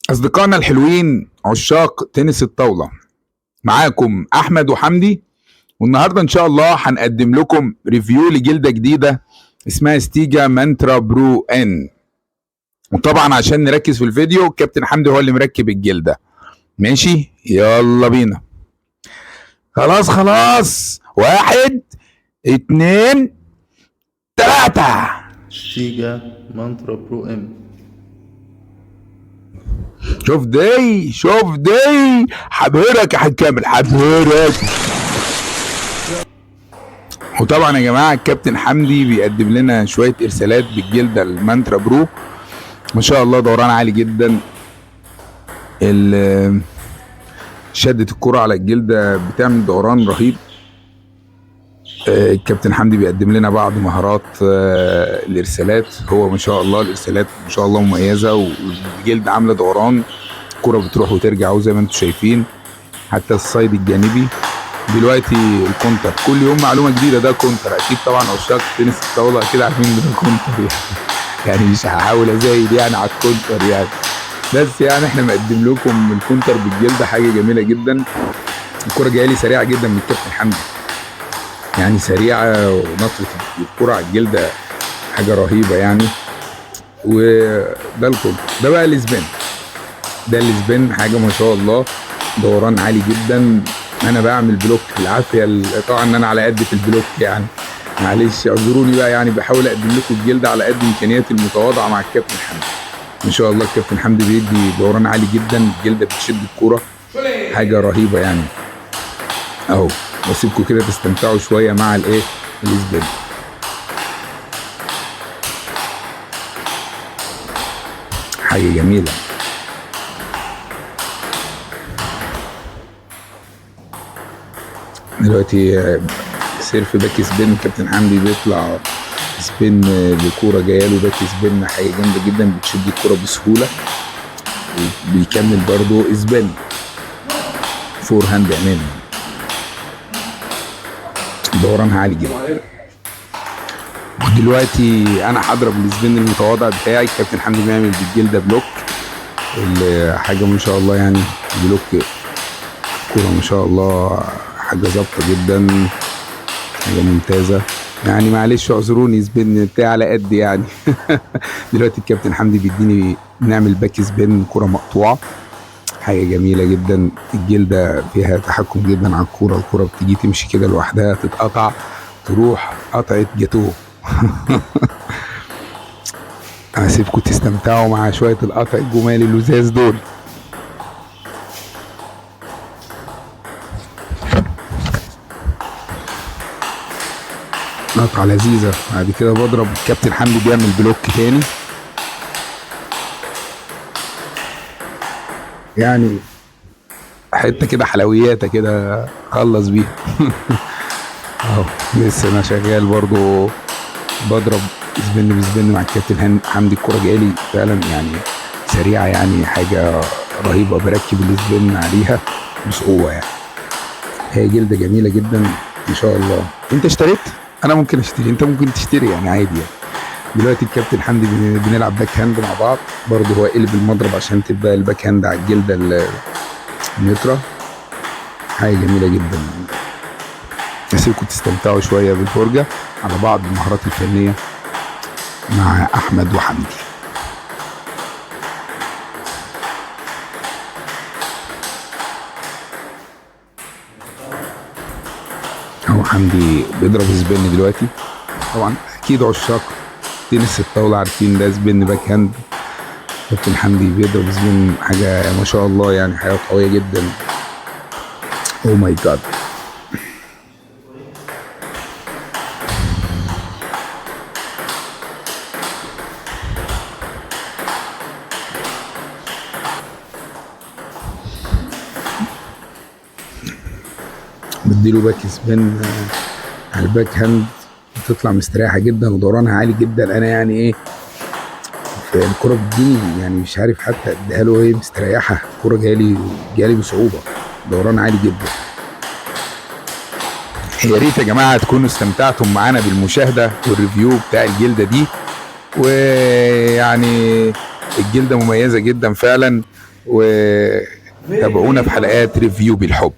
أصدقائنا الحلوين عشاق تنس الطاولة، معاكم أحمد وحمدي. والنهاردة إن شاء الله هنقدم لكم ريفيو لجلدة جديدة اسمها ستيجا مانترا برو ان. وطبعا عشان نركز في الفيديو كابتن حمدي هو اللي مركب الجلدة. ماشي، يلا بينا. خلاص، 1 2 3. ستيجا مانترا برو ام. شوف دي حبهرك يا حاج كامل، حبهرك. وطبعا يا جماعه الكابتن حمدي بيقدم لنا شويه ارسالات بالجلده المانترا برو، ما شاء الله دوران عالي جدا. شدة الكرة على الجلده بتعمل دوران رهيب. الكابتن حمدي بيقدم لنا بعض مهارات الارسالات. هو ما شاء الله الارسالات ما شاء الله مميزه، والجلد عامله دوران، الكرة بتروح وترجع وزي ما انتم شايفين. حتى الصيد الجانبي دلوقتي الكونتر، كل يوم معلومه جديده. ده كونتر اكيد طبعا عشاق تنس الطاوله اكيد عارفين ان ده كونتر يعني مش هحاول ازايد يعني على الكونتر يعني، بس يعني احنا مقدم لكم الكونتر بالجلده حاجه جميله جدا. الكره جايه لي سريعه جدا من الكابتن حمدي، يعني سريعه، ونطره الكره على الجلده حاجه رهيبه يعني. وده الكونتر، ده بقى السبين. ده السبين حاجه ما شاء الله، دوران عالي جدا. انا بعمل بلوك بالعافيه، طبعا ان انا على قد في البلوك يعني، معلش اعذروني بقى، يعني بحاول اقدم لكم الجلده على قد امكانياتي المتواضعه مع الكابتن حمدي. ما شاء الله الكابتن حمدي بيدي دوران عالي جدا، الجلده بتشد الكوره حاجه رهيبه يعني. اهو بسيبكم كده تستمتعوا شويه مع الايه السبين. حاجه جميله. دلوقتي سيرف باك سبين، كابتن حمدي بيطلع سبين لكوره جايه له باك سبين، حاجه جامده جدا، بتشد الكوره بسهوله. وبيكمل برضه سبين فور هاند امامي، دورانها عالي جدا. ودلوقتي انا هضرب السبين المتواضع بتاعي، الكابتن حمدي بيعمل بالجلده بلوك، حاجه ما شاء الله يعني. بلوك الكوره ما شاء الله حاجه ظابطه جدا، حاجه ممتازه يعني. معلش اعذروني سبين بتاعي على قد يعني دلوقتي الكابتن حمدي بيديني نعمل باك سبين كرة مقطوعه، حاجه جميله جدا. الجلده فيها تحكم جدا على الكوره بتيجي تمشي كده لوحدها، تتقطع تروح قطعه جاتوه هسيبكم تستمتعوا مع شويه القطع الجمال اللزاز دول. قطعة لذيذة. بعد كده بضرب، الكابتن حمدي بيعمل بلوك تاني، يعني حتة كده حلوياتة كده خلص بيها اهو لسه انا شغال برضو، بضرب سبين بسبين مع الكابتن حمدي. الكرة جايلي فعلا يعني سريعة، يعني حاجة رهيبة، بركب السبين عليها بصعوبة يعني. هي جلدة جميلة جدا ما شاء الله. انت اشتريت؟ انا ممكن اشتري، انت ممكن تشتري يعني عادي يعني. دلوقتي الكابتن حمدي بنلعب باك هاند مع بعض برضه، هو قلب المضرب عشان تبقى الباك هاند على الجلده النيوترا، حاجه جميله جدا. اسيبكم تستمتعوا شويه بالفرجه على بعض المهارات الفنيه مع احمد وحمدي. اهو حمدي بيضرب سبين دلوقتي. طبعا اكيد عشاق تنس الطاوله عارفين ده سبين باك هاند. كابتن حمدي بيضرب سبين حاجه ما شاء الله يعني، حاجه قويه جدا. او ماي جاد. بديله باك سبين على الباك هاند، بتطلع مستريحه جدا ودورانها عالي جدا. انا يعني ايه، في الكره بتجيني يعني مش عارف حتى اديها له ايه، مستريحه. الكره جايه لي بصعوبه، دوران عالي جدا. يا ريت يا جماعه تكونوا استمتعتم معانا بالمشاهده والريفيو بتاع الجلده دي، ويعني الجلده مميزه جدا فعلا. وتابعونا في حلقات ريفيو بالحب.